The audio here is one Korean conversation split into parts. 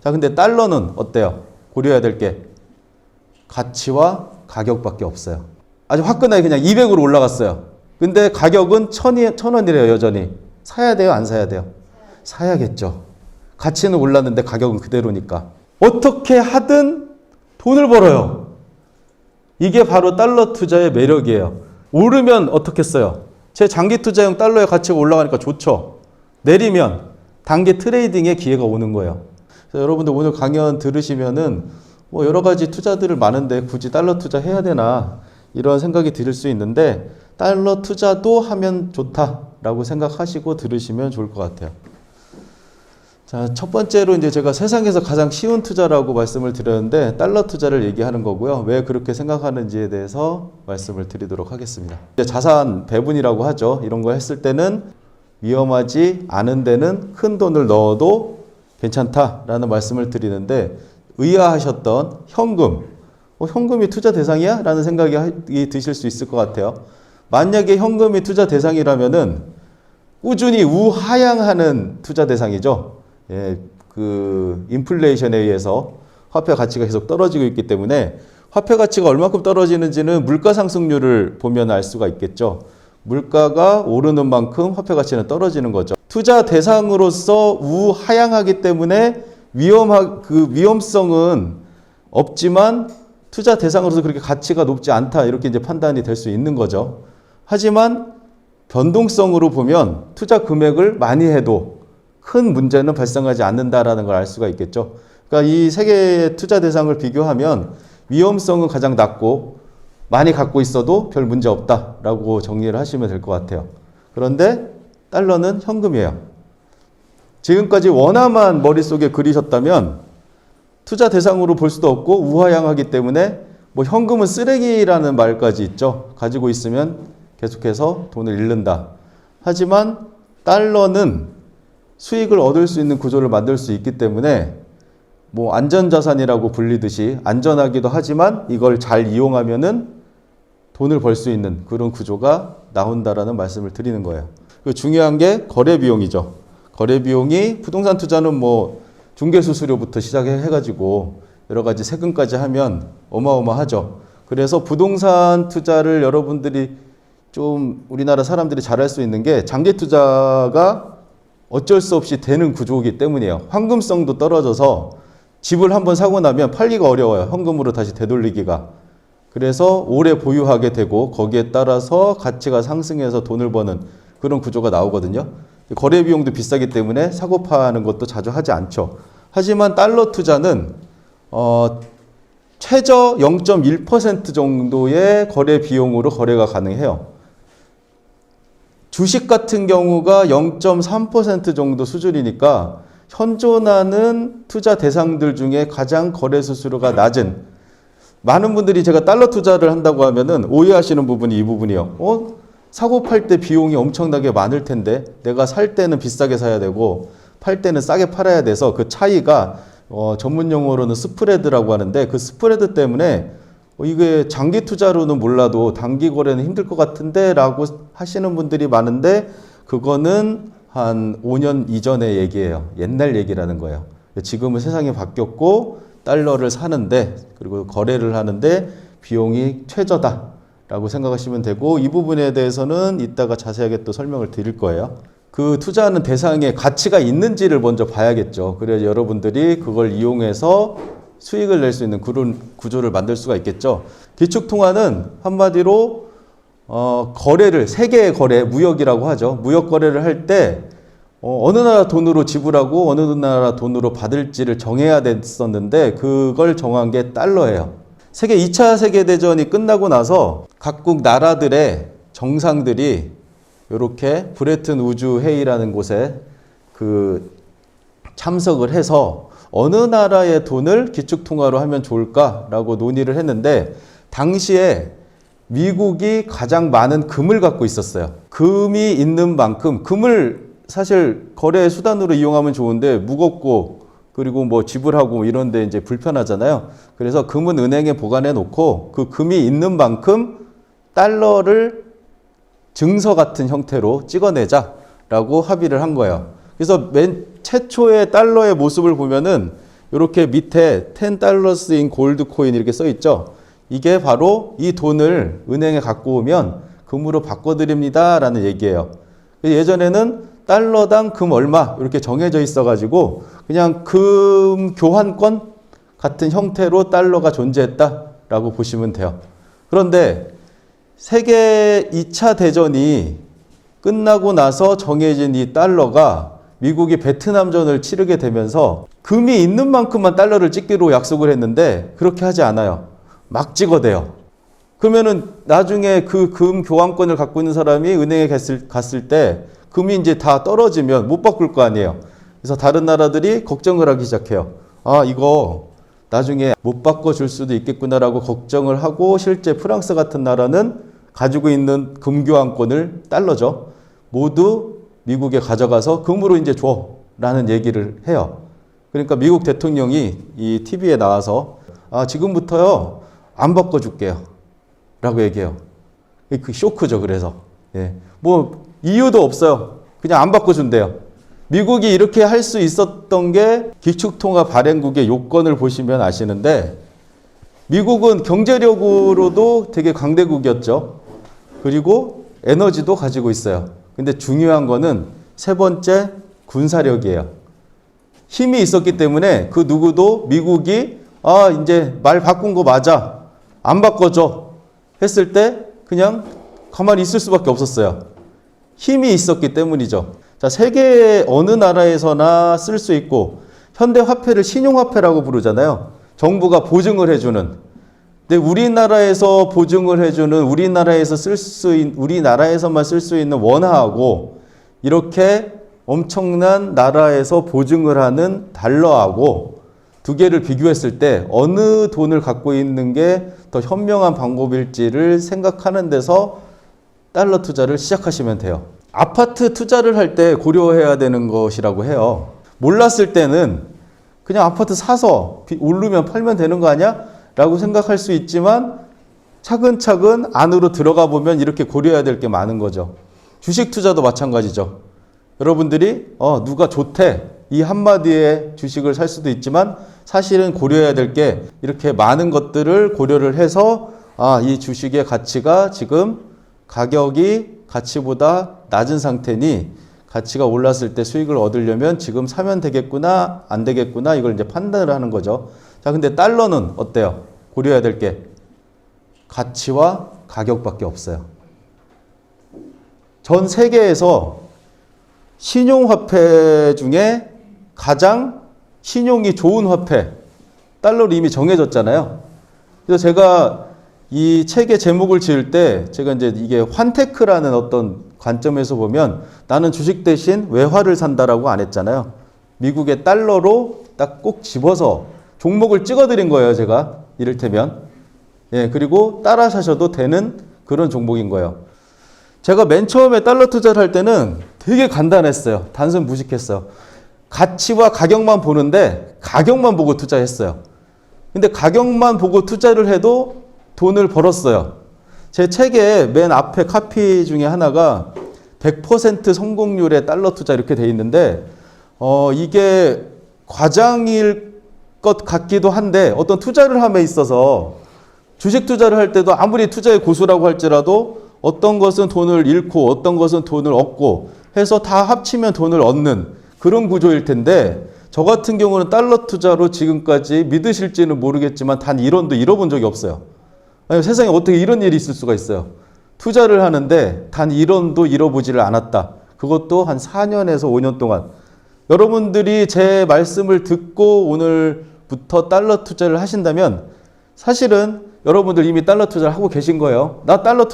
자, 근데 달러는 어때요? 고려해야 될 게 가치와 가격밖에 없어요. 아주 화끈하게 그냥 200으로 올라갔어요. 근데 가격은 1,000원이래요, 여전히. 사야 돼요, 안 사야 돼요? 사야겠죠. 가치는 올랐는데 가격은 그대로니까. 어떻게 하든 돈을 벌어요. 이게 바로 달러 투자의 매력이에요. 오르면 어떻게 써요? 제 장기 투자용 달러의 가치가 올라가니까 좋죠. 내리면 단기 트레이딩의 기회가 오는 거예요. 그래서 여러분들 오늘 강연 들으시면은 뭐 여러 가지 투자들을 많은데 굳이 달러 투자 해야 되나 이런 생각이 들 수 있는데 달러 투자도 하면 좋다라고 생각하시고 들으시면 좋을 것 같아요. 자, 첫 번째로 이제 제가 세상에서 가장 쉬운 투자라고 말씀을 드렸는데 달러 투자를 얘기하는 거고요. 왜 그렇게 생각하는지에 대해서 말씀을 드리도록 하겠습니다. 이제 자산 배분이라고 하죠. 이런 거 했을 때는 위험하지 않은 데는 큰 돈을 넣어도 괜찮다라는 말씀을 드리는데 의아하셨던 현금, 현금이 투자 대상이야? 라는 생각이 드실 수 있을 것 같아요. 만약에 현금이 투자 대상이라면은 꾸준히 우하향하는 투자 대상이죠. 예, 그 인플레이션에 의해서 화폐 가치가 계속 떨어지고 있기 때문에 화폐 가치가 얼마큼 떨어지는지는 물가 상승률을 보면 알 수가 있겠죠. 물가가 오르는 만큼 화폐 가치는 떨어지는 거죠. 투자 대상으로서 우하향하기 때문에 위험성은 없지만 투자 대상으로서 그렇게 가치가 높지 않다 이렇게 이제 판단이 될 수 있는 거죠. 하지만 변동성으로 보면 투자 금액을 많이 해도 큰 문제는 발생하지 않는다라는 걸 알 수가 있겠죠. 그러니까 이 세 개의 투자 대상을 비교하면 위험성은 가장 낮고 많이 갖고 있어도 별 문제 없다라고 정리를 하시면 될 것 같아요. 그런데 달러는 현금이에요. 지금까지 원화만 머릿속에 그리셨다면 투자 대상으로 볼 수도 없고 우하향하기 때문에 뭐 현금은 쓰레기라는 말까지 있죠. 가지고 있으면 계속해서 돈을 잃는다. 하지만 달러는 수익을 얻을 수 있는 구조를 만들 수 있기 때문에 뭐 안전자산이라고 불리듯이 안전하기도 하지만 이걸 잘 이용하면은 돈을 벌 수 있는 그런 구조가 나온다라는 말씀을 드리는 거예요. 그 중요한 게 거래 비용이죠. 거래 비용이 부동산 투자는 뭐 중개수수료부터 시작해가지고 여러 가지 세금까지 하면 어마어마하죠. 그래서 부동산 투자를 여러분들이 좀 우리나라 사람들이 잘할 수 있는 게 장기 투자가 어쩔 수 없이 되는 구조이기 때문이에요. 황금성도 떨어져서 집을 한번 사고 나면 팔기가 어려워요. 현금으로 다시 되돌리기가. 그래서 오래 보유하게 되고 거기에 따라서 가치가 상승해서 돈을 버는 그런 구조가 나오거든요. 거래 비용도 비싸기 때문에 사고 파는 것도 자주 하지 않죠. 하지만 달러 투자는 최저 0.1% 정도의 거래 비용으로 거래가 가능해요. 주식 같은 경우가 0.3% 정도 수준이니까 현존하는 투자 대상들 중에 가장 거래 수수료가 낮은, 많은 분들이 제가 달러 투자를 한다고 하면은 오해하시는 부분이 이 부분이요. 사고 팔 때 비용이 엄청나게 많을 텐데 내가 살 때는 비싸게 사야 되고 팔 때는 싸게 팔아야 돼서 그 차이가 전문 용어로는 스프레드라고 하는데 그 스프레드 때문에 이게 장기 투자로는 몰라도 단기 거래는 힘들 것 같은데 라고 하시는 분들이 많은데 그거는 한 5년 이전의 얘기예요. 옛날 얘기라는 거예요. 지금은 세상이 바뀌었고 달러를 사는데 그리고 거래를 하는데 비용이 최저다라고 생각하시면 되고 이 부분에 대해서는 이따가 자세하게 또 설명을 드릴 거예요. 그 투자하는 대상에 가치가 있는지를 먼저 봐야겠죠. 그래야 여러분들이 그걸 이용해서 수익을 낼 수 있는 그런 구조를 만들 수가 있겠죠. 기축통화는 한마디로 거래를, 세계의 거래, 무역이라고 하죠. 무역 거래를 할 때 어느 나라 돈으로 지불하고 어느 나라 돈으로 받을지를 정해야 됐었는데 그걸 정한 게 달러예요. 2차 세계대전이 끝나고 나서 각국 나라들의 정상들이 이렇게 브레튼 우주 회의라는 곳에 참석을 해서 어느 나라의 돈을 기축통화로 하면 좋을까라고 논의를 했는데 당시에 미국이 가장 많은 금을 갖고 있었어요. 금이 있는 만큼 금을 사실 거래 수단으로 이용하면 좋은데 무겁고 그리고 뭐 지불하고 이런 데 이제 불편하잖아요. 그래서 금은 은행에 보관해 놓고 그 금이 있는 만큼 달러를 증서 같은 형태로 찍어내자라고 합의를 한 거예요. 그래서 맨 최초의 달러의 모습을 보면은 이렇게 밑에 10달러스 인 골드 코인 이렇게 써 있죠. 이게 바로 이 돈을 은행에 갖고 오면 금으로 바꿔드립니다 라는 얘기예요. 예전에는 달러당 금 얼마 이렇게 정해져 있어가지고 그냥 금 교환권 같은 형태로 달러가 존재했다라고 보시면 돼요. 그런데 세계 2차 대전이 끝나고 나서 정해진 이 달러가 미국이 베트남전을 치르게 되면서 금이 있는 만큼만 달러를 찍기로 약속을 했는데 그렇게 하지 않아요. 막 찍어대요. 그러면은 나중에 그 금 교환권을 갖고 있는 사람이 은행에 갔을 때 금이 이제 다 떨어지면 못 바꿀 거 아니에요. 그래서 다른 나라들이 걱정을 하기 시작해요. 아, 이거 나중에 못 바꿔줄 수도 있겠구나라고 걱정을 하고 실제 프랑스 같은 나라는 가지고 있는 금 교환권을 달러죠. 모두 미국에 가져가서 금으로 이제 줘라는 얘기를 해요. 그러니까 미국 대통령이 이 TV에 나와서 아, 지금부터요 안 바꿔줄게요 라고 얘기해요. 그 쇼크죠. 그래서 뭐 이유도 없어요. 그냥 안 바꿔준대요. 미국이 이렇게 할 수 있었던 게 기축통화 발행국의 요건을 보시면 아시는데 미국은 경제력으로도 되게 강대국이었죠. 그리고 에너지도 가지고 있어요. 근데 중요한 거는 세 번째 군사력이에요. 힘이 있었기 때문에 그 누구도 미국이 아, 이제 말 바꾼 거 맞아. 안 바꿔줘. 했을 때 그냥 가만히 있을 수밖에 없었어요. 힘이 있었기 때문이죠. 자, 세계 어느 나라에서나 쓸 수 있고 현대 화폐를 신용화폐라고 부르잖아요. 정부가 보증을 해주는. 근데 우리나라에서 보증을 해주는 우리나라에서만 쓸 수 있는 원화하고 이렇게 엄청난 나라에서 보증을 하는 달러하고 두 개를 비교했을 때 어느 돈을 갖고 있는 게 더 현명한 방법일지를 생각하는 데서 달러 투자를 시작하시면 돼요. 아파트 투자를 할 때 고려해야 되는 것이라고 해요. 몰랐을 때는 그냥 아파트 사서 오르면 팔면 되는 거 아니야? 라고 생각할 수 있지만 차근차근 안으로 들어가 보면 이렇게 고려해야 될 게 많은 거죠. 주식 투자도 마찬가지죠. 여러분들이 누가 좋대 이 한마디에 주식을 살 수도 있지만 사실은 고려해야 될 게 이렇게 많은 것들을 고려를 해서 이 주식의 가치가 지금 가격이 가치보다 낮은 상태니 가치가 올랐을 때 수익을 얻으려면 지금 사면 되겠구나 안 되겠구나 이걸 이제 판단을 하는 거죠. 자, 근데 달러는 어때요? 고려해야 될 게 가치와 가격밖에 없어요. 전 세계에서 신용화폐 중에 가장 신용이 좋은 화폐 달러로 이미 정해졌잖아요. 그래서 제가 이 책의 제목을 지을 때 제가 이제 이게 환테크라는 어떤 관점에서 보면 나는 주식 대신 외화를 산다라고 안 했잖아요. 미국의 달러로 딱 꼭 집어서 종목을 찍어드린 거예요, 제가. 이를테면. 그리고 따라 사셔도 되는 그런 종목인 거예요. 제가 맨 처음에 달러 투자를 할 때는 되게 간단했어요. 단순 무식했어요. 가치와 가격만 보는데 가격만 보고 투자했어요. 근데 가격만 보고 투자를 해도 돈을 벌었어요. 제 책의 맨 앞에 카피 중에 하나가 100% 성공률의 달러 투자 이렇게 돼 있는데 이게 과장일 것 같기도 한데 어떤 투자를 함에 있어서 주식 투자를 할 때도 아무리 투자의 고수라고 할지라도 어떤 것은 돈을 잃고 어떤 것은 돈을 얻고 해서 다 합치면 돈을 얻는 그런 구조일 텐데 저 같은 경우는 달러 투자로 지금까지 믿으실지는 모르겠지만 단 1원도 잃어본 적이 없어요. 아니, 세상에 어떻게 이런 일이 있을 수가 있어요. 투자를 하는데 단 1원도 잃어보지를 않았다. 그것도 한 4년에서 5년 동안. 여러분들이 제 말씀을 듣고 오늘부터 달러 투자를 하신다면 사실은 여러분들 이미 달러 투자를 하고 계신 거예요. 나 달러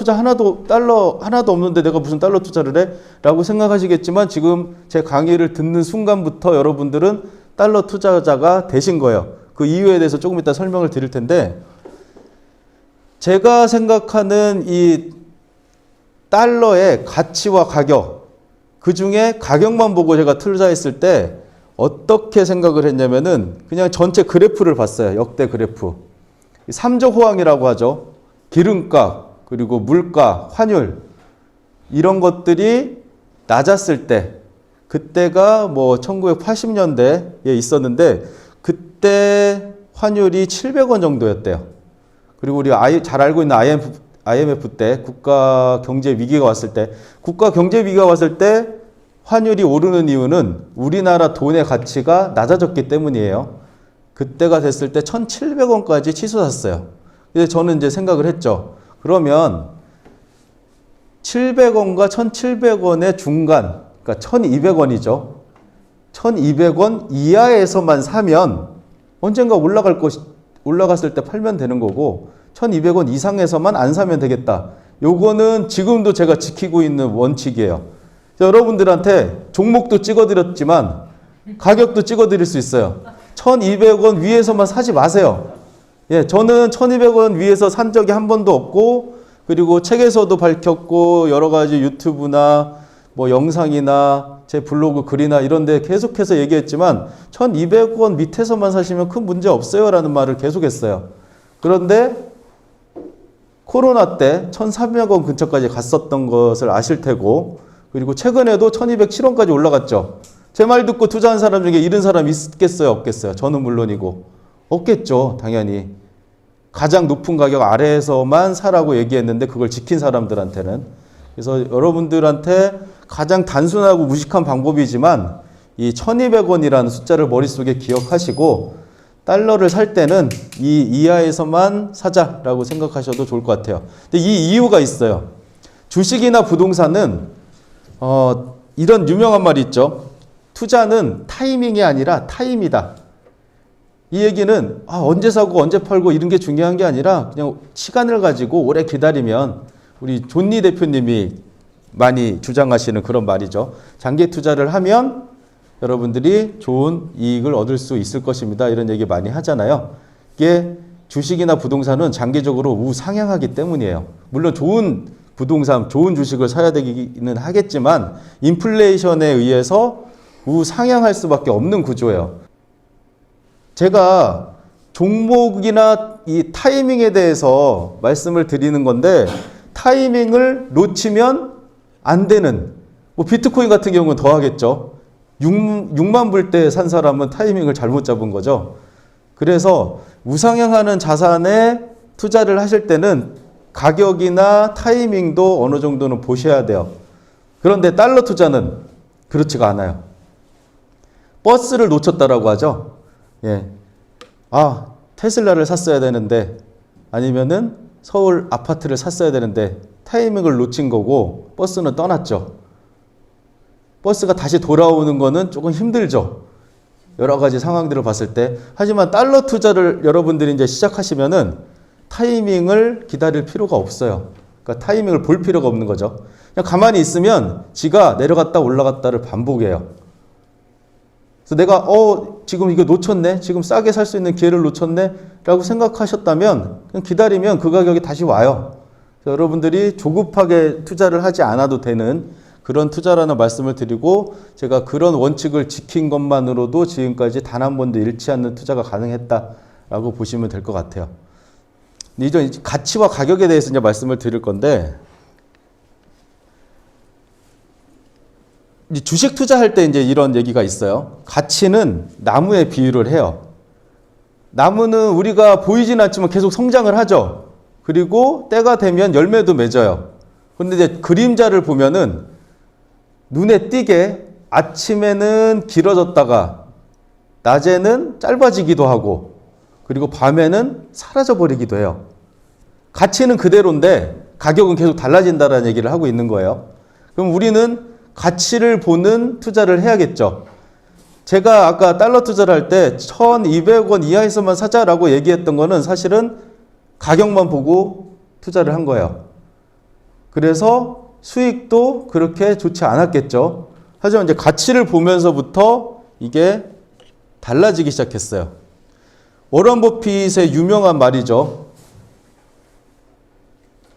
하나도 없는데 내가 무슨 달러 투자를 해? 라고 생각하시겠지만 지금 제 강의를 듣는 순간부터 여러분들은 달러 투자자가 되신 거예요. 그 이유에 대해서 조금 이따 설명을 드릴 텐데 제가 생각하는 이 달러의 가치와 가격 그 중에 가격만 보고 제가 투자했을 때 어떻게 생각을 했냐면은 그냥 전체 그래프를 봤어요. 역대 그래프. 3조 호황이라고 하죠. 기름값, 그리고 물가, 환율 이런 것들이 낮았을 때 그때가 뭐 1980년대에 있었는데 그때 그때 환율이 700원 정도였대요. 그리고 우리 잘 알고 있는 IMF 때 국가 경제 위기가 왔을 때 환율이 오르는 이유는 우리나라 돈의 가치가 낮아졌기 때문이에요. 그때가 됐을 때 1,700원까지 치솟았어요. 그래서 저는 이제 생각을 했죠. 그러면 700원과 1,700원의 중간, 그러니까 1,200원이죠. 1,200원 이하에서만 사면 언젠가 올라갔을 때 팔면 되는 거고 1,200원 이상에서만 안 사면 되겠다. 요거는 지금도 제가 지키고 있는 원칙이에요. 여러분들한테 종목도 찍어드렸지만 가격도 찍어드릴 수 있어요. 1,200원 위에서만 사지 마세요. 예, 저는 1,200원 위에서 산 적이 한 번도 없고, 그리고 책에서도 밝혔고, 여러 가지 유튜브나 뭐 영상이나 제 블로그 글이나 이런 데 계속해서 얘기했지만 1,200원 밑에서만 사시면 큰 문제 없어요 라는 말을 계속했어요. 그런데 코로나 때 1,300원 근처까지 갔었던 것을 아실 테고, 그리고 최근에도 1,207원까지 올라갔죠. 제 말 듣고 투자한 사람 중에 잃은 사람 있겠어요? 없겠어요? 저는 물론이고. 없겠죠, 당연히. 가장 높은 가격 아래에서만 사라고 얘기했는데 그걸 지킨 사람들한테는. 그래서 여러분들한테 가장 단순하고 무식한 방법이지만 이 1,200원이라는 숫자를 머릿속에 기억하시고 달러를 살 때는 이 이하에서만 사자라고 생각하셔도 좋을 것 같아요. 근데 이 이유가 있어요. 주식이나 부동산은 이런 유명한 말이 있죠. 투자는 타이밍이 아니라 타임이다. 이 얘기는 언제 사고 언제 팔고 이런 게 중요한 게 아니라 그냥 시간을 가지고 오래 기다리면, 우리 존니 대표님이 많이 주장하시는 그런 말이죠. 장기 투자를 하면 여러분들이 좋은 이익을 얻을 수 있을 것입니다. 이런 얘기 많이 하잖아요. 이게 주식이나 부동산은 장기적으로 우상향하기 때문이에요. 물론 좋은 부동산, 좋은 주식을 사야 되기는 하겠지만 인플레이션에 의해서 우상향할 수밖에 없는 구조예요. 제가 종목이나 이 타이밍에 대해서 말씀을 드리는 건데, 타이밍을 놓치면 안 되는, 뭐 비트코인 같은 경우는 더 하겠죠. 6만 불 때 산 사람은 타이밍을 잘못 잡은 거죠. 그래서 우상향하는 자산에 투자를 하실 때는 가격이나 타이밍도 어느 정도는 보셔야 돼요. 그런데 달러 투자는 그렇지가 않아요. 버스를 놓쳤다라고 하죠. 예. 테슬라를 샀어야 되는데, 아니면은 서울 아파트를 샀어야 되는데 타이밍을 놓친 거고 버스는 떠났죠. 버스가 다시 돌아오는 거는 조금 힘들죠. 여러 가지 상황들을 봤을 때. 하지만 달러 투자를 여러분들이 이제 시작하시면은 타이밍을 기다릴 필요가 없어요. 그러니까 타이밍을 볼 필요가 없는 거죠. 그냥 가만히 있으면 지가 내려갔다 올라갔다를 반복해요. 그래서 내가 지금 이거 놓쳤네, 지금 싸게 살 수 있는 기회를 놓쳤네 라고 생각하셨다면 그냥 기다리면 그 가격이 다시 와요. 그래서 여러분들이 조급하게 투자를 하지 않아도 되는 그런 투자라는 말씀을 드리고, 제가 그런 원칙을 지킨 것만으로도 지금까지 단 한 번도 잃지 않는 투자가 가능했다라고 보시면 될 것 같아요. 이제 가치와 가격에 대해서 이제 말씀을 드릴 건데, 주식 투자할 때 이제 이런 얘기가 있어요. 가치는 나무에 비유를 해요. 나무는 우리가 보이진 않지만 계속 성장을 하죠. 그리고 때가 되면 열매도 맺어요. 그런데 이제 그림자를 보면은 눈에 띄게 아침에는 길어졌다가 낮에는 짧아지기도 하고, 그리고 밤에는 사라져 버리기도 해요. 가치는 그대로인데 가격은 계속 달라진다라는 얘기를 하고 있는 거예요. 그럼 우리는 가치를 보는 투자를 해야겠죠. 제가 아까 달러 투자를 할 때 1,200원 이하에서만 사자라고 얘기했던 거는 사실은 가격만 보고 투자를 한 거예요. 그래서 수익도 그렇게 좋지 않았겠죠. 하지만 이제 가치를 보면서부터 이게 달라지기 시작했어요. 워런 버핏의 유명한 말이죠.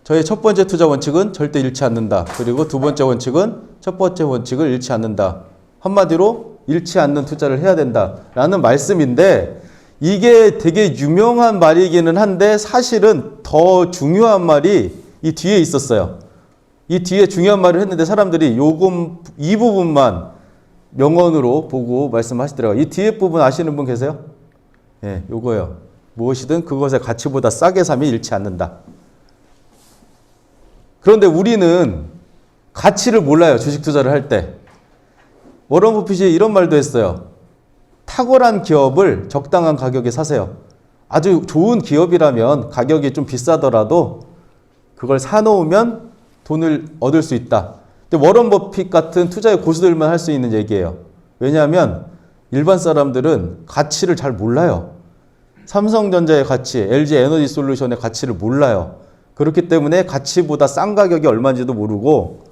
저의 첫 번째 투자 원칙은 절대 잃지 않는다. 그리고 두 번째 원칙은 첫 번째 원칙을 잃지 않는다. 한마디로 잃지 않는 투자를 해야 된다 라는 말씀인데, 이게 되게 유명한 말이기는 한데 사실은 더 중요한 말이 이 뒤에 있었어요. 이 뒤에 중요한 말을 했는데 사람들이 이 부분만 명언으로 보고 말씀하시더라고요. 이 뒤에 부분 아시는 분 계세요? 예, 요거요. 무엇이든 그것의 가치보다 싸게 사면 잃지 않는다. 그런데 우리는 가치를 몰라요. 주식 투자를 할 때. 워런 버핏이 이런 말도 했어요. 탁월한 기업을 적당한 가격에 사세요. 아주 좋은 기업이라면 가격이 좀 비싸더라도 그걸 사놓으면 돈을 얻을 수 있다. 근데 워런 버핏 같은 투자의 고수들만 할 수 있는 얘기예요. 왜냐하면 일반 사람들은 가치를 잘 몰라요. 삼성전자의 가치, LG 에너지 솔루션의 가치를 몰라요. 그렇기 때문에 가치보다 싼 가격이 얼마인지도 모르고,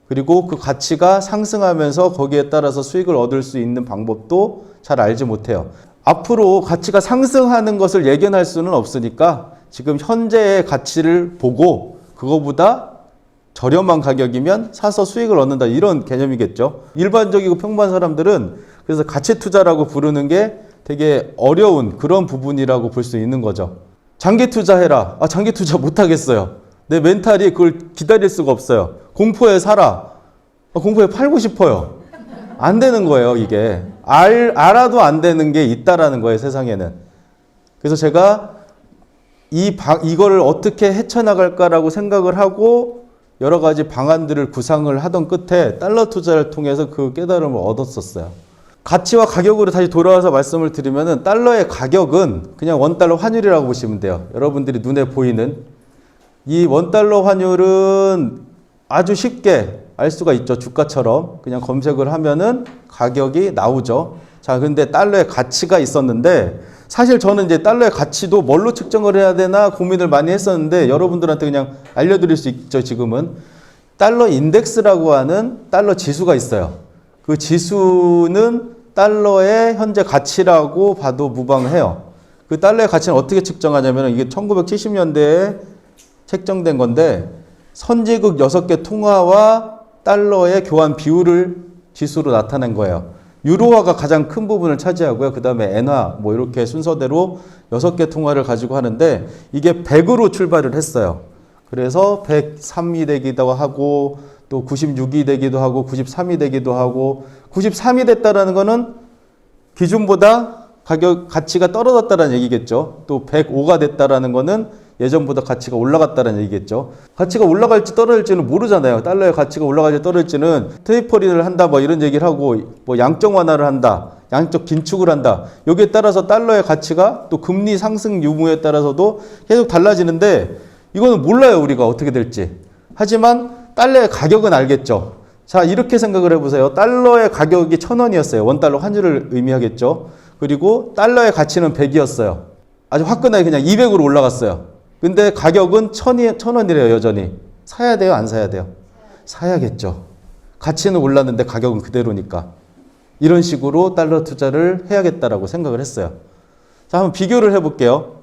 그리고 그 가치가 상승하면서 거기에 따라서 수익을 얻을 수 있는 방법도 잘 알지 못해요. 앞으로 가치가 상승하는 것을 예견할 수는 없으니까 지금 현재의 가치를 보고 그거보다 저렴한 가격이면 사서 수익을 얻는다, 이런 개념이겠죠. 일반적이고 평범한 사람들은 그래서 가치 투자라고 부르는 게 되게 어려운 그런 부분이라고 볼 수 있는 거죠. 장기 투자해라. 장기 투자 못 하겠어요. 내 멘탈이 그걸 기다릴 수가 없어요. 공포에 살아. 공포에 팔고 싶어요. 안 되는 거예요, 이게. 알아도 안 되는 게 있다라는 거예요, 세상에는. 그래서 제가 이거를 어떻게 헤쳐나갈까라고 생각을 하고 여러 가지 방안들을 구상을 하던 끝에 달러 투자를 통해서 그 깨달음을 얻었었어요. 가치와 가격으로 다시 돌아와서 말씀을 드리면은 달러의 가격은 그냥 원달러 환율이라고 보시면 돼요. 여러분들이 눈에 보이는 이 원달러 환율은 아주 쉽게 알 수가 있죠. 주가처럼 그냥 검색을 하면은 가격이 나오죠. 자, 근데 달러의 가치가 있었는데 사실 저는 이제 달러의 가치도 뭘로 측정을 해야 되나 고민을 많이 했었는데 여러분들한테 그냥 알려드릴 수 있죠. 지금은 달러 인덱스라고 하는 달러 지수가 있어요. 그 지수는 달러의 현재 가치라고 봐도 무방해요. 그 달러의 가치는 어떻게 측정하냐면 이게 1970년대에 책정된 건데 선진국 6개 통화와 달러의 교환 비율을 지수로 나타낸 거예요. 유로화가 가장 큰 부분을 차지하고요. 그 다음에 엔화 뭐 이렇게 순서대로 6개 통화를 가지고 하는데 이게 100으로 출발을 했어요. 그래서 103이 되기도 하고 또 96이 되기도 하고 93이 되기도 하고 93이 됐다라는 거는 기준보다 가치가 떨어졌다라는 얘기겠죠. 또 105가 됐다라는 거는 예전보다 가치가 올라갔다는 얘기겠죠. 가치가 올라갈지 떨어질지는 모르잖아요. 달러의 가치가 올라갈지 떨어질지는 테이퍼링을 한다 뭐 이런 얘기를 하고 뭐 양적 완화를 한다, 양적 긴축을 한다. 여기에 따라서 달러의 가치가 또 금리 상승 유무에 따라서도 계속 달라지는데 이거는 몰라요, 우리가 어떻게 될지. 하지만 달러의 가격은 알겠죠. 자, 이렇게 생각을 해보세요. 달러의 가격이 1,000원이었어요. 원달러 환율을 의미하겠죠. 그리고 달러의 가치는 100이었어요. 아주 화끈하게 그냥 200으로 올라갔어요. 근데 가격은 1,000원이래요, 여전히. 사야 돼요, 안 사야 돼요? 사야겠죠. 가치는 올랐는데 가격은 그대로니까. 이런 식으로 달러 투자를 해야겠다라고 생각을 했어요. 자, 한번 비교를 해볼게요.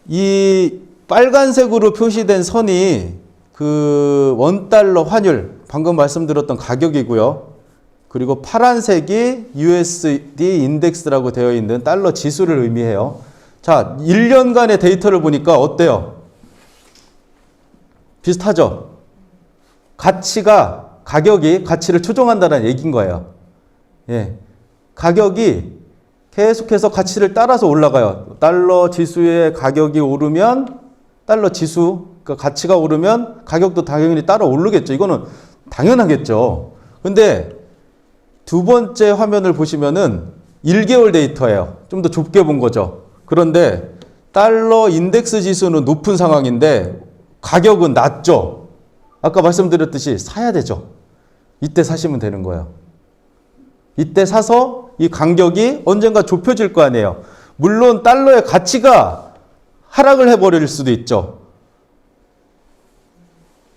이 빨간색으로 표시된 선이 그 원달러 환율, 방금 말씀드렸던 가격이고요. 그리고 파란색이 USD 인덱스라고 되어 있는 달러 지수를 의미해요. 자, 1년간의 데이터를 보니까 어때요? 비슷하죠? 가격이 가치를 추종한다는 얘기인 거예요. 예. 가격이 계속해서 가치를 따라서 올라가요. 달러 지수의 가격이 오르면 달러 지수, 그러니까 가치가 오르면 가격도 당연히 따라 오르겠죠. 이거는 당연하겠죠. 근데 두 번째 화면을 보시면은 1개월 데이터예요. 좀 더 좁게 본 거죠. 그런데 달러 인덱스 지수는 높은 상황인데 가격은 낮죠. 아까 말씀드렸듯이 사야 되죠. 이때 사시면 되는 거예요. 이때 사서 이 간격이 언젠가 좁혀질 거 아니에요. 물론 달러의 가치가 하락을 해버릴 수도 있죠.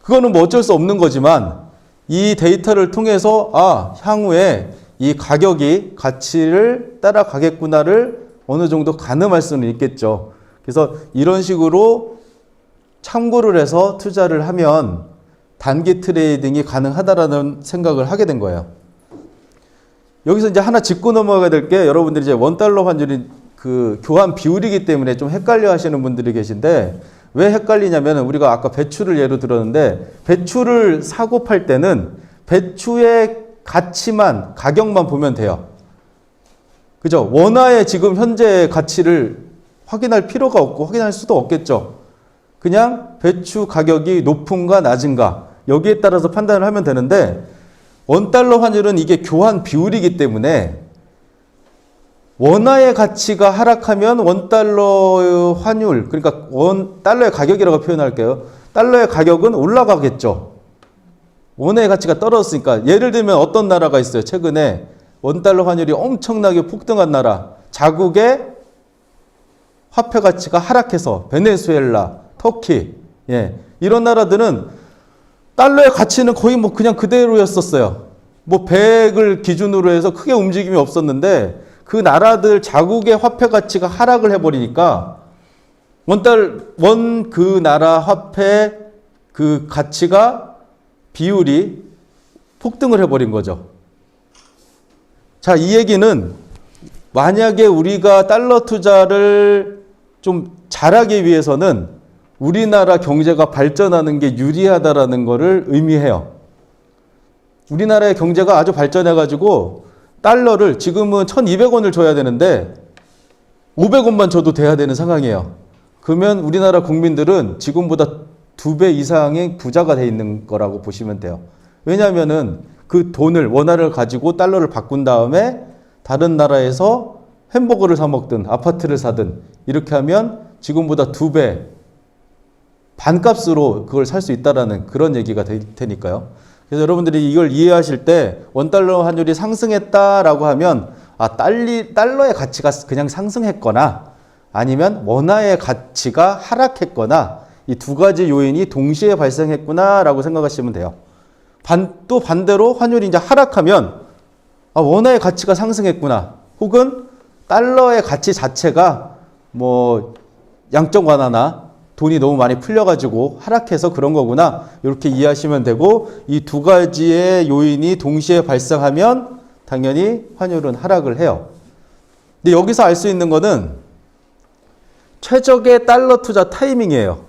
그거는 뭐 어쩔 수 없는 거지만 이 데이터를 통해서 향후에 이 가격이 가치를 따라가겠구나를 어느 정도 가늠할 수는 있겠죠. 그래서 이런 식으로 참고를 해서 투자를 하면 단기 트레이딩이 가능하다라는 생각을 하게 된 거예요. 여기서 이제 하나 짚고 넘어가야 될 게 여러분들이 이제 원달러 환율이 그 교환 비율이기 때문에 좀 헷갈려 하시는 분들이 계신데 왜 헷갈리냐면 우리가 아까 배추를 예로 들었는데 배추를 사고 팔 때는 배추의 가치만, 가격만 보면 돼요. 그죠? 원화의 지금 현재 가치를 확인할 필요가 없고 확인할 수도 없겠죠. 그냥 배추 가격이 높은가 낮은가 여기에 따라서 판단을 하면 되는데 원달러 환율은 이게 교환 비율이기 때문에 원화의 가치가 하락하면 원달러 환율, 그러니까 달러의 가격이라고 표현할게요. 달러의 가격은 올라가겠죠. 원화의 가치가 떨어졌으니까. 예를 들면 어떤 나라가 있어요. 최근에 원달러 환율이 엄청나게 폭등한 나라. 자국의 화폐 가치가 하락해서 베네수엘라, 터키, 이런 나라들은 달러의 가치는 거의 뭐 그냥 그대로였었어요. 뭐 100을 기준으로 해서 크게 움직임이 없었는데 그 나라들 자국의 화폐 가치가 하락을 해버리니까 그 나라 화폐 그 가치가 비율이 폭등을 해버린 거죠. 자, 이 얘기는 만약에 우리가 달러 투자를 좀 잘하기 위해서는 우리나라 경제가 발전하는 게 유리하다라는 것을 의미해요. 우리나라의 경제가 아주 발전해가지고 달러를 지금은 1,200원을 줘야 되는데 500원만 줘도 돼야 되는 상황이에요. 그러면 우리나라 국민들은 지금보다 2배 이상의 부자가 돼 있는 거라고 보시면 돼요. 왜냐하면은 그 돈을 원화를 가지고 달러를 바꾼 다음에 다른 나라에서 햄버거를 사 먹든 아파트를 사든 이렇게 하면 지금보다 2배 반값으로 그걸 살 수 있다라는 그런 얘기가 될 테니까요. 그래서 여러분들이 이걸 이해하실 때 원달러 환율이 상승했다라고 하면 달러의 가치가 그냥 상승했거나 아니면 원화의 가치가 하락했거나 이 두 가지 요인이 동시에 발생했구나라고 생각하시면 돼요. 또 반대로 환율이 이제 하락하면 원화의 가치가 상승했구나. 혹은 달러의 가치 자체가 뭐 양적 완화나 돈이 너무 많이 풀려가지고 하락해서 그런 거구나. 이렇게 이해하시면 되고 이 두 가지의 요인이 동시에 발생하면 당연히 환율은 하락을 해요. 근데 여기서 알 수 있는 거는 최적의 달러 투자 타이밍이에요.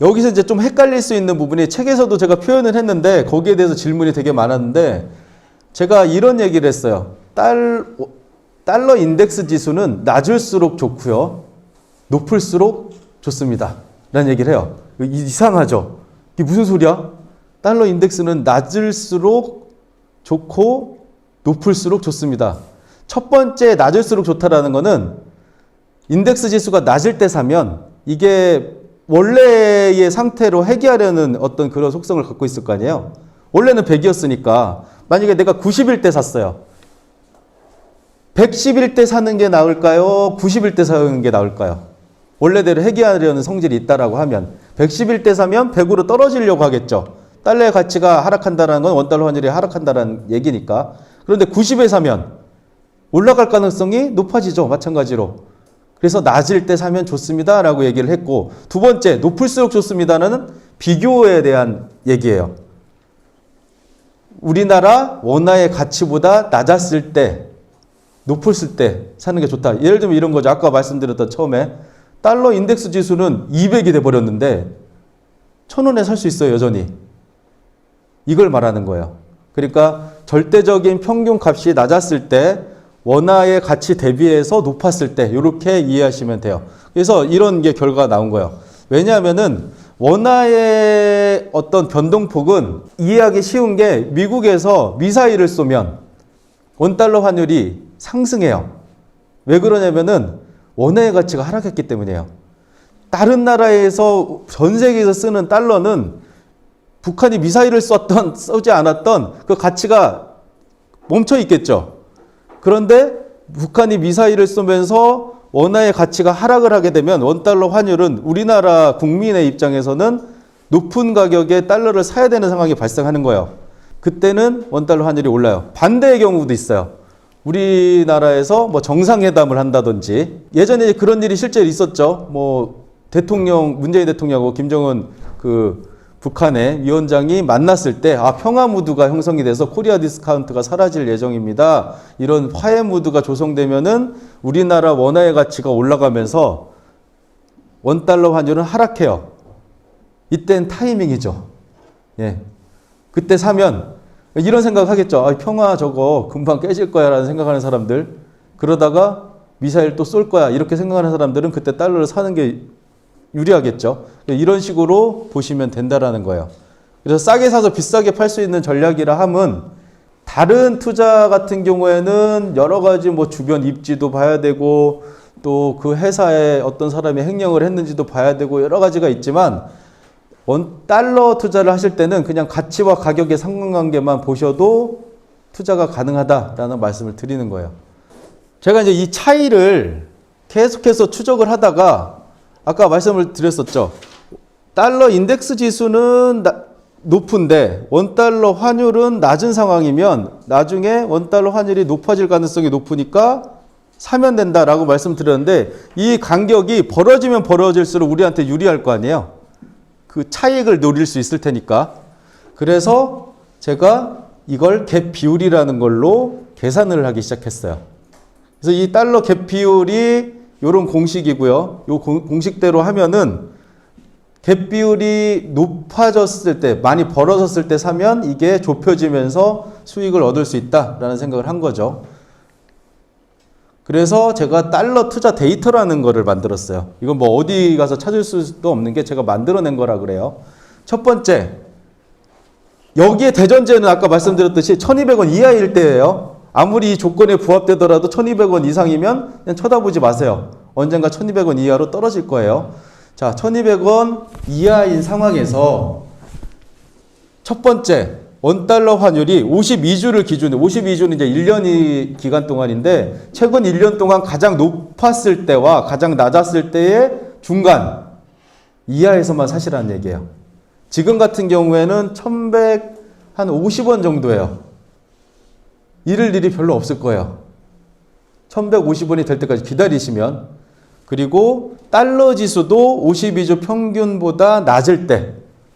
여기서 이제 좀 헷갈릴 수 있는 부분이 책에서도 제가 표현을 했는데 거기에 대해서 질문이 되게 많았는데 제가 이런 얘기를 했어요. 달러 인덱스 지수는 낮을수록 좋고요. 높을수록 좋습니다. 라는 얘기를 해요. 이상하죠? 이게 무슨 소리야? 달러 인덱스는 낮을수록 좋고 높을수록 좋습니다. 첫 번째 낮을수록 좋다라는 거는 인덱스 지수가 낮을 때 사면 이게 원래의 상태로 회귀하려는 어떤 그런 속성을 갖고 있을 거 아니에요. 원래는 100이었으니까 만약에 내가 90일 때 샀어요. 110일 때 사는 게 나을까요? 90일 때 사는 게 나을까요? 원래대로 회귀하려는 성질이 있다라고 하면 110일 때 사면 100으로 떨어지려고 하겠죠. 달러의 가치가 하락한다는 건 원달러 환율이 하락한다는 얘기니까. 그런데 90에 사면 올라갈 가능성이 높아지죠. 마찬가지로. 그래서 낮을 때 사면 좋습니다 라고 얘기를 했고, 두 번째 높을수록 좋습니다는 비교에 대한 얘기예요. 우리나라 원화의 가치보다 낮았을 때, 높았을 때 사는 게 좋다. 예를 들면 이런 거죠. 아까 말씀드렸던 처음에 달러 인덱스 지수는 200이 돼버렸는데 1,000원에 살 수 있어요. 여전히. 이걸 말하는 거예요. 그러니까 절대적인 평균 값이 낮았을 때 원화의 가치 대비해서 높았을 때 이렇게 이해하시면 돼요. 그래서 이런 게 결과가 나온 거예요. 왜냐하면은 원화의 어떤 변동폭은 이해하기 쉬운 게 미국에서 미사일을 쏘면 원달러 환율이 상승해요. 왜 그러냐면은 원화의 가치가 하락했기 때문이에요. 다른 나라에서 전 세계에서 쓰는 달러는 북한이 미사일을 쏘지 않았던 그 가치가 멈춰 있겠죠. 그런데 북한이 미사일을 쏘면서 원화의 가치가 하락을 하게 되면 원달러 환율은 우리나라 국민의 입장에서는 높은 가격에 달러를 사야 되는 상황이 발생하는 거예요. 그때는 원달러 환율이 올라요. 반대의 경우도 있어요. 우리나라에서 뭐 정상회담을 한다든지 예전에 그런 일이 실제로 있었죠. 뭐 문재인 대통령하고 김정은 북한의 위원장이 만났을 때 평화 무드가 형성이 돼서 코리아 디스카운트가 사라질 예정입니다. 이런 화해 무드가 조성되면은 우리나라 원화의 가치가 올라가면서 원달러 환율은 하락해요. 이땐 타이밍이죠. 그때 사면 이런 생각 하겠죠. 아, 평화 저거 금방 깨질 거야 라는 생각하는 사람들, 그러다가 미사일 또 쏠 거야 이렇게 생각하는 사람들은 그때 달러를 사는 게 유리하겠죠. 이런 식으로 보시면 된다라는 거예요. 그래서 싸게 사서 비싸게 팔 수 있는 전략이라 함은, 다른 투자 같은 경우에는 여러 가지 뭐 주변 입지도 봐야 되고 또 그 회사에 어떤 사람이 횡령을 했는지도 봐야 되고 여러 가지가 있지만, 달러 투자를 하실 때는 그냥 가치와 가격의 상관관계만 보셔도 투자가 가능하다라는 말씀을 드리는 거예요. 제가 이제 이 차이를 계속해서 추적을 하다가 아까 말씀을 드렸었죠. 달러 인덱스 지수는 높은데 원달러 환율은 낮은 상황이면 나중에 원달러 환율이 높아질 가능성이 높으니까 사면 된다라고 말씀드렸는데, 이 간격이 벌어지면 벌어질수록 우리한테 유리할 거 아니에요. 그 차익을 노릴 수 있을 테니까. 그래서 제가 이걸 갭 비율이라는 걸로 계산을 하기 시작했어요. 그래서 이 달러 갭 비율이 이런 공식이고요. 이 공식대로 하면은 갭 비율이 높아졌을 때, 많이 벌어졌을 때 사면 이게 좁혀지면서 수익을 얻을 수 있다라는 생각을 한 거죠. 그래서 제가 달러 투자 데이터라는 거를 만들었어요. 이건 뭐 어디 가서 찾을 수도 없는 게 제가 만들어낸 거라 그래요. 첫 번째, 여기에 대전제는 아까 말씀드렸듯이 1200원 이하일 때예요. 아무리 이 조건에 부합되더라도 1200원 이상이면 그냥 쳐다보지 마세요. 언젠가 1200원 이하로 떨어질 거예요. 자, 1200원 이하인 상황에서 첫 번째, 원달러 환율이 52주를 기준으로, 52주는 이제 1년이 기간 동안인데, 최근 1년 동안 가장 높았을 때와 가장 낮았을 때의 중간 이하에서만 사시라는 얘기예요. 지금 같은 경우에는 1150원 정도예요. 잃을 일이 별로 없을 거예요. 1150원이 될 때까지 기다리시면. 그리고 달러 지수도 52주 평균보다 낮을 때.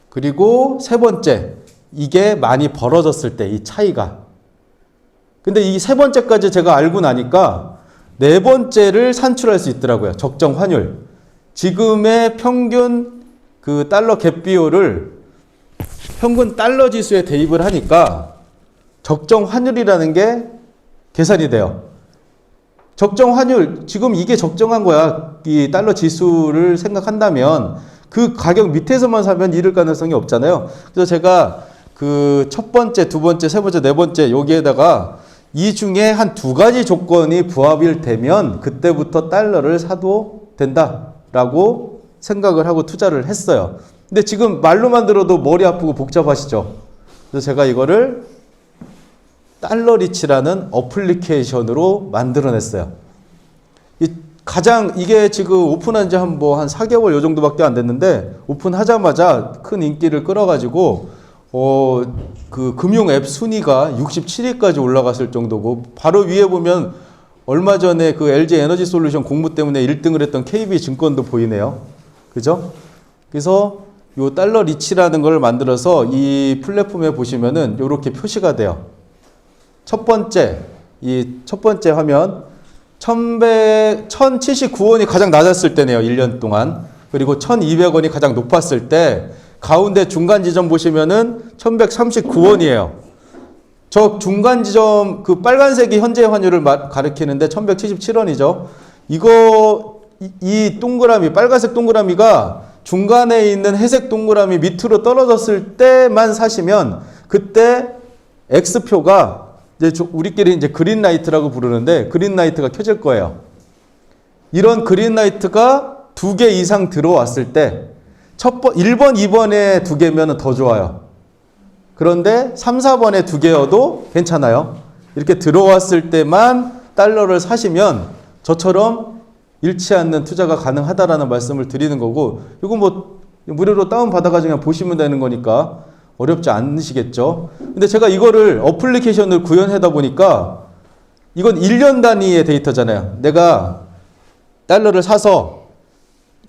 그리고 세 번째, 이게 많이 벌어졌을 때 이 차이가. 근데 이 세 번째까지 제가 알고 나니까 네 번째를 산출할 수 있더라고요. 적정 환율. 지금의 평균 그 달러 갭 비율을 평균 달러 지수에 대입을 하니까 적정 환율이라는 게 계산이 돼요. 적정 환율, 지금 이게 적정한 거야. 이 달러 지수를 생각한다면 그 가격 밑에서만 사면 잃을 가능성이 없잖아요. 그래서 제가 그 첫 번째, 두 번째, 세 번째, 네 번째 여기에다가 이 중에 한 두 가지 조건이 부합이 되면 그때부터 달러를 사도 된다라고 생각을 하고 투자를 했어요. 근데 지금 말로만 들어도 머리 아프고 복잡하시죠? 그래서 제가 이거를 달러리치라는 어플리케이션으로 만들어냈어요. 이게 지금 오픈한 지 한 4개월 요 정도밖에 안 됐는데, 오픈하자마자 큰 인기를 끌어가지고 그 금융 앱 순위가 67위까지 올라갔을 정도고, 바로 위에 보면 얼마 전에 그 LG 에너지 솔루션 공모 때문에 1등을 했던 KB증권도 보이네요. 그죠? 그래서 요 달러 리치라는 걸 만들어서 이 플랫폼에 보시면은 요렇게 표시가 돼요. 첫 번째 화면 1079원이 가장 낮았을 때네요. 1년 동안. 그리고 1200원이 가장 높았을 때, 가운데 중간 지점 보시면은 1139원이에요. 저 중간 지점 그 빨간색이 현재 환율을 가리키는데 1177원이죠. 이 동그라미, 빨간색 동그라미가 중간에 있는 회색 동그라미 밑으로 떨어졌을 때만 사시면, 그때 X표가 이제 우리끼리 이제 그린라이트라고 부르는데, 그린라이트가 켜질 거예요. 이런 그린라이트가 2개 이상 들어왔을 때, 1번, 2번에 2개면 더 좋아요. 그런데 3, 4번에 2개여도 괜찮아요. 이렇게 들어왔을 때만 달러를 사시면 저처럼 잃지 않는 투자가 가능하다라는 말씀을 드리는 거고, 이거 뭐 무료로 다운받아가지고 그냥 보시면 되는 거니까 어렵지 않으시겠죠. 근데 제가 이거를 어플리케이션을 구현하다 보니까 이건 1년 단위의 데이터잖아요. 내가 달러를 사서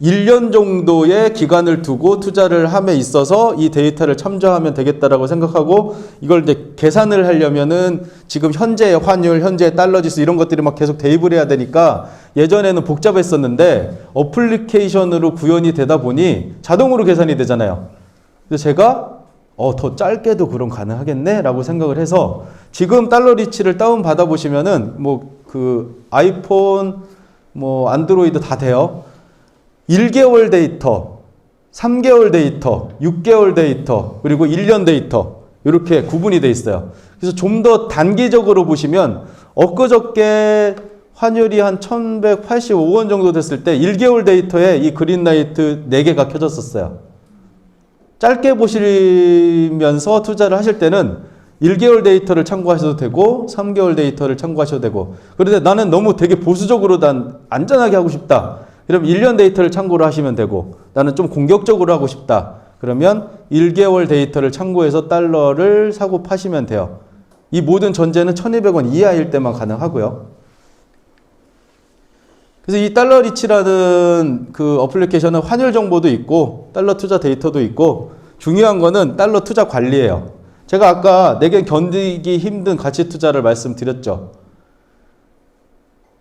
1년 정도의 기간을 두고 투자를 함에 있어서 이 데이터를 참조하면 되겠다라고 생각하고, 이걸 이제 계산을 하려면은 지금 현재의 환율, 현재의 달러 지수 이런 것들이 막 계속 대입을 해야 되니까 예전에는 복잡했었는데 어플리케이션으로 구현이 되다 보니 자동으로 계산이 되잖아요. 그래서 제가 더 짧게도 그럼 가능하겠네? 라고 생각을 해서 지금 달러 리치를 다운 받아 보시면은 그 아이폰, 안드로이드 다 돼요. 1개월 데이터, 3개월 데이터, 6개월 데이터, 그리고 1년 데이터 이렇게 구분이 돼 있어요. 그래서 좀 더 단기적으로 보시면 엊그저께 환율이 한 1185원 정도 됐을 때 1개월 데이터에 이 그린라이트 4개가 켜졌었어요. 짧게 보시면서 투자를 하실 때는 1개월 데이터를 참고하셔도 되고 3개월 데이터를 참고하셔도 되고, 그런데 나는 너무 되게 보수적으로 난 안전하게 하고 싶다. 그럼 1년 데이터를 참고로 하시면 되고, 나는 좀 공격적으로 하고 싶다. 그러면 1개월 데이터를 참고해서 달러를 사고 파시면 돼요. 이 모든 전제는 1200원 이하일 때만 가능하고요. 그래서 이 달러 리치라는 그 어플리케이션은 환율 정보도 있고 달러 투자 데이터도 있고, 중요한 거는 달러 투자 관리예요. 제가 아까 내겐 견디기 힘든 가치 투자를 말씀드렸죠.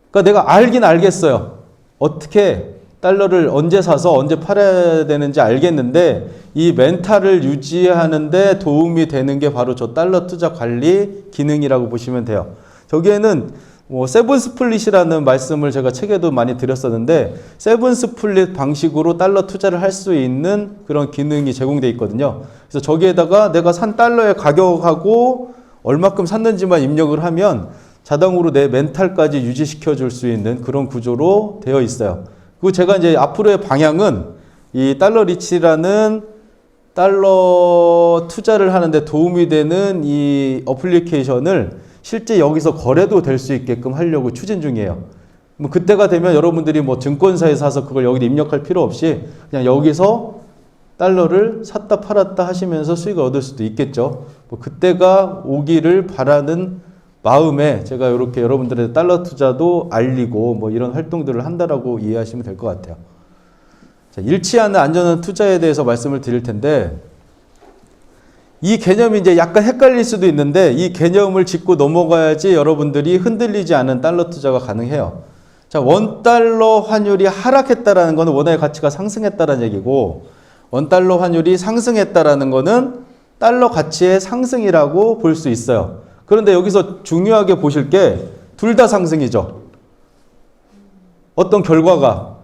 그러니까 내가 알긴 알겠어요. 어떻게 달러를 언제 사서 언제 팔아야 되는지 알겠는데 이 멘탈을 유지하는데 도움이 되는 게 바로 저 달러 투자 관리 기능이라고 보시면 돼요. 저기에는 세븐 스플릿이라는 말씀을 제가 책에도 많이 드렸었는데, 세븐 스플릿 방식으로 달러 투자를 할 수 있는 그런 기능이 제공되어 있거든요. 그래서 저기에다가 내가 산 달러의 가격하고 얼마큼 샀는지만 입력을 하면 자동으로 내 멘탈까지 유지시켜 줄 수 있는 그런 구조로 되어 있어요. 그리고 제가 이제 앞으로의 방향은 이 달러 리치라는 달러 투자를 하는데 도움이 되는 이 어플리케이션을 실제 여기서 거래도 될 수 있게끔 하려고 추진 중이에요. 그때가 되면 여러분들이 증권사에 사서 그걸 여기 입력할 필요 없이 그냥 여기서 달러를 샀다 팔았다 하시면서 수익을 얻을 수도 있겠죠. 그때가 오기를 바라는 마음에 제가 이렇게 여러분들의 달러 투자도 알리고 이런 활동들을 한다라고 이해하시면 될 것 같아요. 자, 잃지 않는 안전한 투자에 대해서 말씀을 드릴 텐데, 이 개념이 이제 약간 헷갈릴 수도 있는데 이 개념을 짚고 넘어가야지 여러분들이 흔들리지 않은 달러 투자가 가능해요. 자, 원달러 환율이 하락했다라는 것은 원화의 가치가 상승했다라는 얘기고, 원달러 환율이 상승했다라는 것은 달러 가치의 상승이라고 볼 수 있어요. 그런데 여기서 중요하게 보실 게 둘 다 상승이죠. 어떤 결과가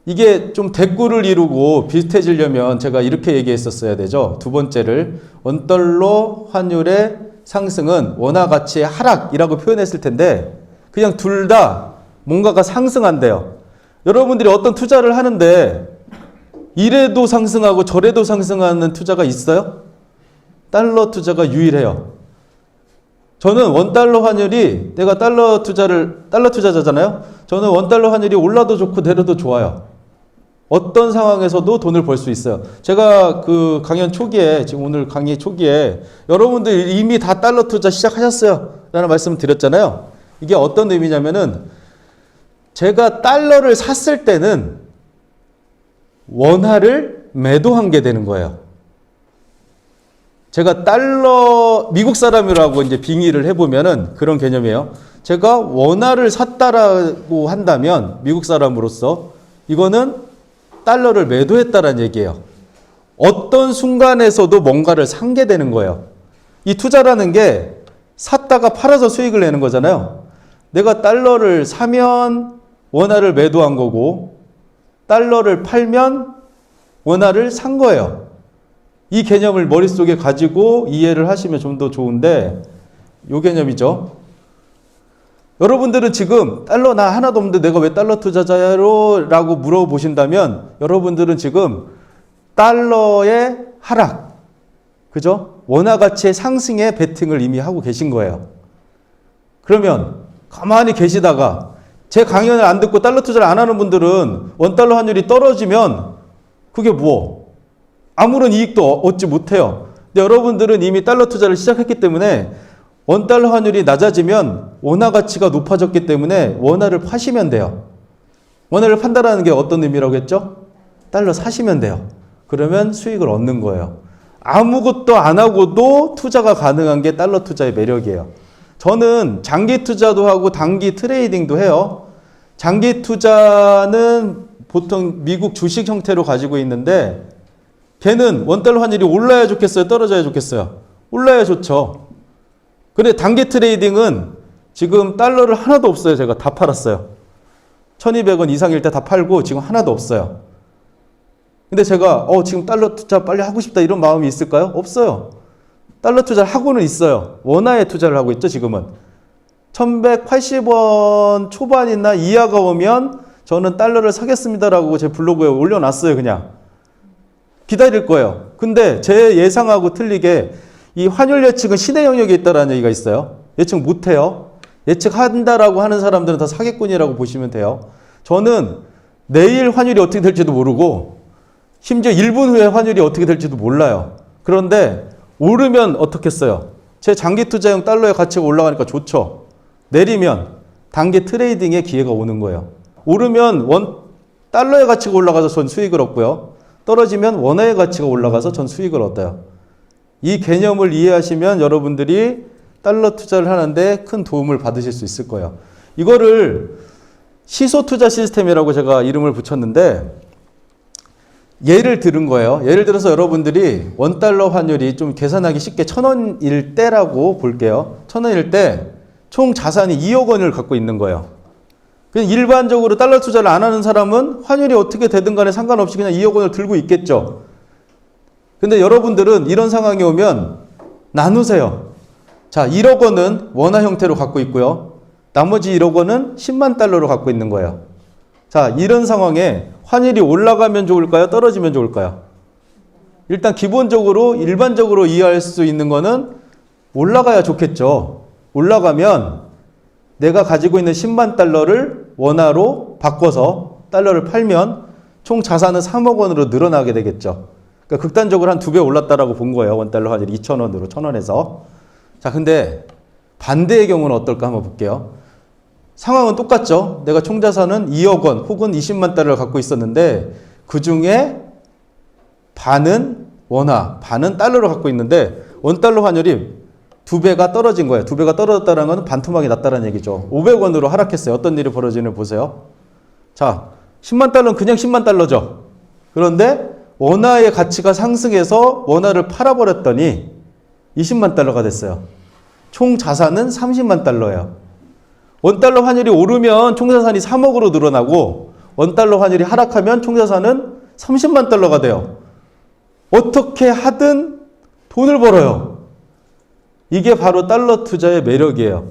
이게 좀 대꾸를 이루고 비슷해지려면 제가 이렇게 얘기했었어야 되죠. 두 번째를 원달러 환율의 상승은 원화 가치의 하락이라고 표현했을 텐데 그냥 둘 다 뭔가가 상승한대요. 여러분들이 어떤 투자를 하는데 이래도 상승하고 저래도 상승하는 투자가 있어요? 달러 투자가 유일해요. 저는 원달러 환율이, 내가 달러 투자자잖아요. 저는 원달러 환율이 올라도 좋고 내려도 좋아요. 어떤 상황에서도 돈을 벌 수 있어요. 제가 그 강연 초기에, 지금 오늘 강의 초기에 여러분들 이미 다 달러 투자 시작하셨어요 라는 말씀을 드렸잖아요. 이게 어떤 의미냐면은 제가 달러를 샀을 때는 원화를 매도한 게 되는 거예요. 제가 미국 사람이라고 이제 빙의를 해보면은 그런 개념이에요. 제가 원화를 샀다라고 한다면 미국 사람으로서 이거는 달러를 매도했다라는 얘기예요. 어떤 순간에서도 뭔가를 산 게 되는 거예요. 이 투자라는 게 샀다가 팔아서 수익을 내는 거잖아요. 내가 달러를 사면 원화를 매도한 거고 달러를 팔면 원화를 산 거예요. 이 개념을 머릿속에 가지고 이해를 하시면 좀 더 좋은데, 이 개념이죠. 여러분들은 지금 달러 나 하나도 없는데 내가 왜 달러 투자자로? 라고 물어보신다면 여러분들은 지금 달러의 하락, 그죠? 원화 가치의 상승에 베팅을 이미 하고 계신 거예요. 그러면 가만히 계시다가 제 강연을 안 듣고 달러 투자를 안 하는 분들은 원달러 환율이 떨어지면 그게 아무런 이익도 얻지 못해요. 근데 여러분들은 이미 달러 투자를 시작했기 때문에 원달러 환율이 낮아지면 원화 가치가 높아졌기 때문에 원화를 파시면 돼요. 원화를 판다라는 게 어떤 의미라고 했죠? 달러 사시면 돼요. 그러면 수익을 얻는 거예요. 아무것도 안 하고도 투자가 가능한 게 달러 투자의 매력이에요. 저는 장기 투자도 하고 단기 트레이딩도 해요. 장기 투자는 보통 미국 주식 형태로 가지고 있는데 걔는 원달러 환율이 올라야 좋겠어요? 떨어져야 좋겠어요? 올라야 좋죠. 근데 단기 트레이딩은 지금 달러를 하나도 없어요. 제가 다 팔았어요. 1200원 이상일 때 다 팔고 지금 하나도 없어요. 근데 제가 지금 달러 투자 빨리 하고 싶다 이런 마음이 있을까요? 없어요. 달러 투자를 하고는 있어요. 원화에 투자를 하고 있죠, 지금은. 1180원 초반이나 이하가 오면 저는 달러를 사겠습니다라고 제 블로그에 올려놨어요, 그냥. 기다릴 거예요. 근데 제 예상하고 틀리게 이 환율 예측은 신의 영역에 있다라는 얘기가 있어요. 예측 못해요. 예측한다라고 하는 사람들은 다 사기꾼이라고 보시면 돼요. 저는 내일 환율이 어떻게 될지도 모르고 심지어 1분 후에 환율이 어떻게 될지도 몰라요. 그런데 오르면 어떻겠어요? 제 장기 투자용 달러의 가치가 올라가니까 좋죠. 내리면 단기 트레이딩의 기회가 오는 거예요. 오르면 달러의 가치가 올라가서 전 수익을 얻고요. 떨어지면 원화의 가치가 올라가서 전 수익을 얻어요. 이 개념을 이해하시면 여러분들이 달러 투자를 하는데 큰 도움을 받으실 수 있을 거예요. 이거를 시소 투자 시스템이라고 제가 이름을 붙였는데 예를 들은 거예요. 예를 들어서 여러분들이 원달러 환율이 좀 계산하기 쉽게 1,000원일 때라고 볼게요. 1,000원일 때 총 자산이 2억 원을 갖고 있는 거예요. 그냥 일반적으로 달러 투자를 안 하는 사람은 환율이 어떻게 되든 간에 상관없이 그냥 2억 원을 들고 있겠죠. 근데 여러분들은 이런 상황이 오면 나누세요. 자, 1억 원은 원화 형태로 갖고 있고요. 나머지 1억 원은 10만 달러로 갖고 있는 거예요. 자, 이런 상황에 환율이 올라가면 좋을까요? 떨어지면 좋을까요? 일단 기본적으로 일반적으로 이해할 수 있는 거는 올라가야 좋겠죠. 올라가면 내가 가지고 있는 10만 달러를 원화로 바꿔서 달러를 팔면 총 자산은 3억 원으로 늘어나게 되겠죠. 그러니까 극단적으로 한 2배 올랐다라고 본 거예요. 원달러 환율이 2,000원으로 1,000원에서. 자, 근데 반대의 경우는 어떨까 한번 볼게요. 상황은 똑같죠. 내가 총 자산은 2억 원 혹은 20만 달러를 갖고 있었는데 그 중에 반은 원화, 반은 달러로 갖고 있는데 원달러 환율이 2배가 떨어진 거예요. 2배가 떨어졌다는 건 반토막이 났다는 얘기죠. 500원으로 하락했어요. 어떤 일이 벌어지는 보세요. 자, 10만 달러는 그냥 10만 달러죠. 그런데 원화의 가치가 상승해서 원화를 팔아버렸더니 20만 달러가 됐어요. 총 자산은 30만 달러예요. 원달러 환율이 오르면 총 자산이 3억으로 늘어나고 원달러 환율이 하락하면 총 자산은 30만 달러가 돼요. 어떻게 하든 돈을 벌어요. 이게 바로 달러 투자의 매력이에요.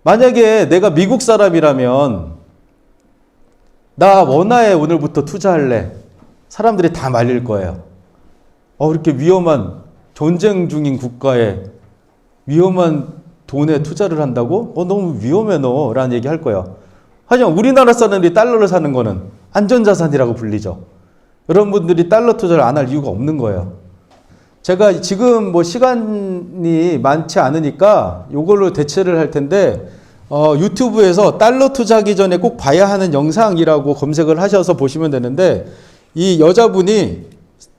만약에 내가 미국 사람이라면 나 원화에 오늘부터 투자할래. 사람들이 다 말릴 거예요. 이렇게 위험한 전쟁 중인 국가에 위험한 돈에 투자를 한다고? 너무 위험해 너 라는 얘기 할 거예요. 하지만 우리나라 사람들이 달러를 사는 거는 안전자산이라고 불리죠. 여러분들이 달러 투자를 안 할 이유가 없는 거예요. 제가 지금 시간이 많지 않으니까 이걸로 대체를 할 텐데 유튜브에서 달러 투자하기 전에 꼭 봐야 하는 영상이라고 검색을 하셔서 보시면 되는데 이 여자분이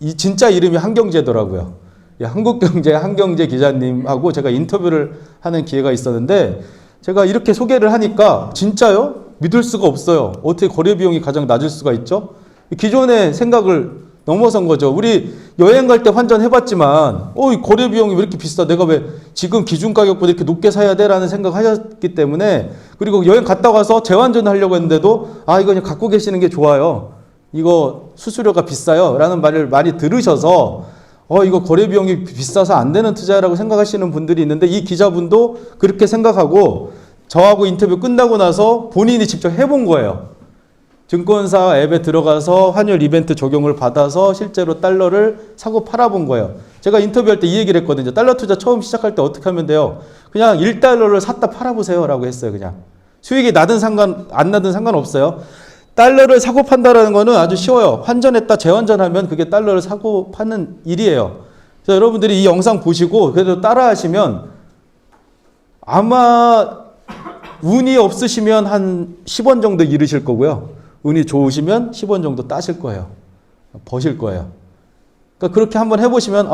이 진짜 이름이 한경제더라고요. 한국경제 한경제 기자님하고 제가 인터뷰를 하는 기회가 있었는데 제가 이렇게 소개를 하니까 진짜요? 믿을 수가 없어요. 어떻게 거래 비용이 가장 낮을 수가 있죠? 기존의 생각을 넘어선 거죠. 우리 여행 갈 때 환전해봤지만 이 거래 비용이 왜 이렇게 비싸? 내가 왜 지금 기준 가격보다 이렇게 높게 사야 돼? 라는 생각하셨기 때문에 그리고 여행 갔다 와서 재환전을 하려고 했는데도 이거 그냥 갖고 계시는 게 좋아요. 이거 수수료가 비싸요. 라는 말을 많이 들으셔서 이거 거래 비용이 비싸서 안 되는 투자라고 생각하시는 분들이 있는데 이 기자분도 그렇게 생각하고 저하고 인터뷰 끝나고 나서 본인이 직접 해본 거예요. 증권사 앱에 들어가서 환율 이벤트 적용을 받아서 실제로 달러를 사고 팔아본 거예요. 제가 인터뷰할 때 이 얘기를 했거든요. 달러 투자 처음 시작할 때 어떻게 하면 돼요? 그냥 1달러를 샀다 팔아보세요 라고 했어요. 그냥 수익이 나든 안 나든 상관없어요. 달러를 사고 판다라는 거는 아주 쉬워요. 환전했다 재환전하면 그게 달러를 사고 파는 일이에요. 그래서 여러분들이 이 영상 보시고 그래도 따라 하시면 아마 운이 없으시면 한 10원 정도 잃으실 거고요. 운이 좋으시면 10원 정도 따실 거예요. 버실 거예요. 그러니까 그렇게 한번 해보시면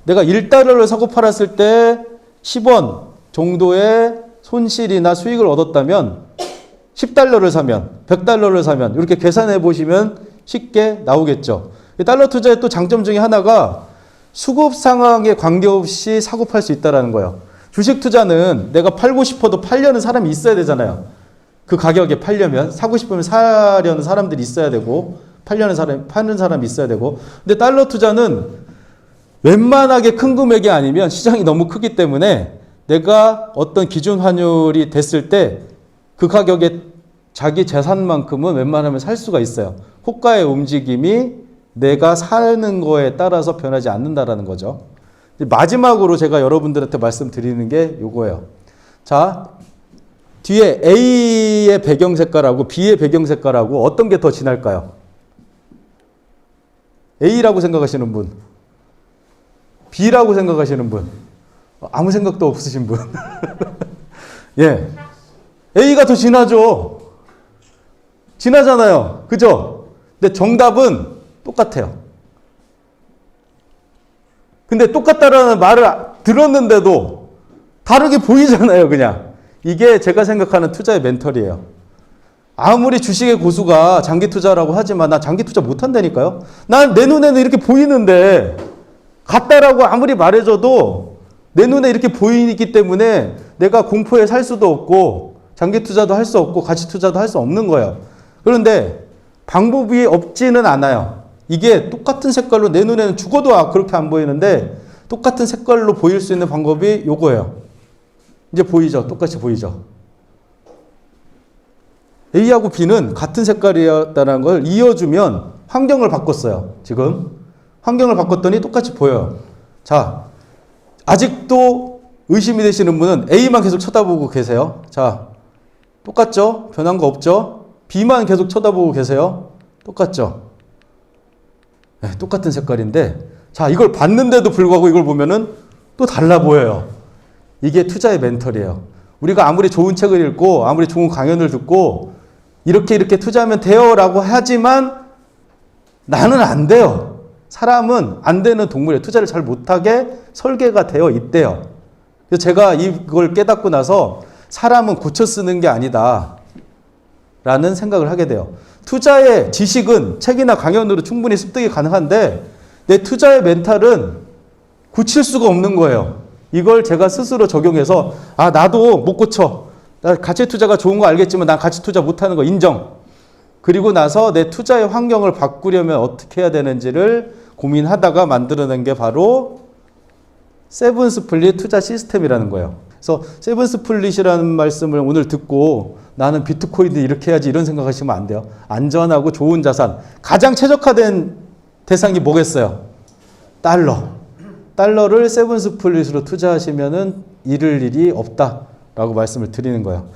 내가 1달러를 사고 팔았을 때 10원 정도의 손실이나 수익을 얻었다면 10달러를 사면 100달러를 사면 이렇게 계산해 보시면 쉽게 나오겠죠. 달러 투자의 또 장점 중에 하나가 수급 상황에 관계없이 사고 팔 수 있다는 거예요. 주식 투자는 내가 팔고 싶어도 팔려는 사람이 있어야 되잖아요. 그 가격에 팔려면, 사고 싶으면 사려는 사람들이 있어야 되고, 파는 사람이 있어야 되고. 근데 달러 투자는 웬만하게 큰 금액이 아니면 시장이 너무 크기 때문에 내가 어떤 기준 환율이 됐을 때 그 가격에 자기 재산만큼은 웬만하면 살 수가 있어요. 호가의 움직임이 내가 사는 거에 따라서 변하지 않는다라는 거죠. 마지막으로 제가 여러분들한테 말씀드리는 게 요거예요. 자, 뒤에 A의 배경 색깔하고 B의 배경 색깔하고 어떤 게 더 진할까요? A라고 생각하시는 분, B라고 생각하시는 분, 아무 생각도 없으신 분. 예. A가 더 진하죠. 진하잖아요. 그죠? 근데 정답은 똑같아요. 근데 똑같다라는 말을 들었는데도 다르게 보이잖아요, 그냥. 이게 제가 생각하는 투자의 멘털이에요. 아무리 주식의 고수가 장기 투자라고 하지만 나 장기 투자 못 한다니까요. 난 내 눈에는 이렇게 보이는데 같다라고 아무리 말해줘도 내 눈에 이렇게 보이기 때문에 내가 공포에 살 수도 없고 장기 투자도 할 수 없고 가치 투자도 할 수 없는 거예요. 그런데 방법이 없지는 않아요. 이게 똑같은 색깔로 내 눈에는 죽어도 그렇게 안 보이는데 똑같은 색깔로 보일 수 있는 방법이 요거예요. 이제 보이죠? 똑같이 보이죠? A하고 B는 같은 색깔이었다는 걸 이어주면 환경을 바꿨어요. 지금 환경을 바꿨더니 똑같이 보여요. 자, 아직도 의심이 되시는 분은 A만 계속 쳐다보고 계세요. 자, 똑같죠? 변한 거 없죠? B만 계속 쳐다보고 계세요. 똑같죠? 네, 똑같은 색깔인데 자, 이걸 봤는데도 불구하고 이걸 보면은 또 달라 보여요. 이게 투자의 멘털이에요. 우리가 아무리 좋은 책을 읽고 아무리 좋은 강연을 듣고 이렇게 투자하면 돼요 라고 하지만 나는 안 돼요. 사람은 안 되는 동물이에요. 투자를 잘 못하게 설계가 되어 있대요. 그래서 제가 이걸 깨닫고 나서 사람은 고쳐 쓰는 게 아니다 라는 생각을 하게 돼요. 투자의 지식은 책이나 강연으로 충분히 습득이 가능한데 내 투자의 멘탈은 고칠 수가 없는 거예요. 이걸 제가 스스로 적용해서 나도 못 고쳐. 나 가치 투자가 좋은 거 알겠지만 난 가치 투자 못하는 거 인정. 그리고 나서 내 투자의 환경을 바꾸려면 어떻게 해야 되는지를 고민하다가 만들어낸 게 바로 세븐 스플릿 투자 시스템이라는 거예요. 그래서 세븐 스플릿이라는 말씀을 오늘 듣고 나는 비트코인도 이렇게 해야지 이런 생각하시면 안 돼요. 안전하고 좋은 자산. 가장 최적화된 대상이 뭐겠어요? 달러를 세븐 스플릿으로 투자하시면은 잃을 일이 없다라고 말씀을 드리는 거예요.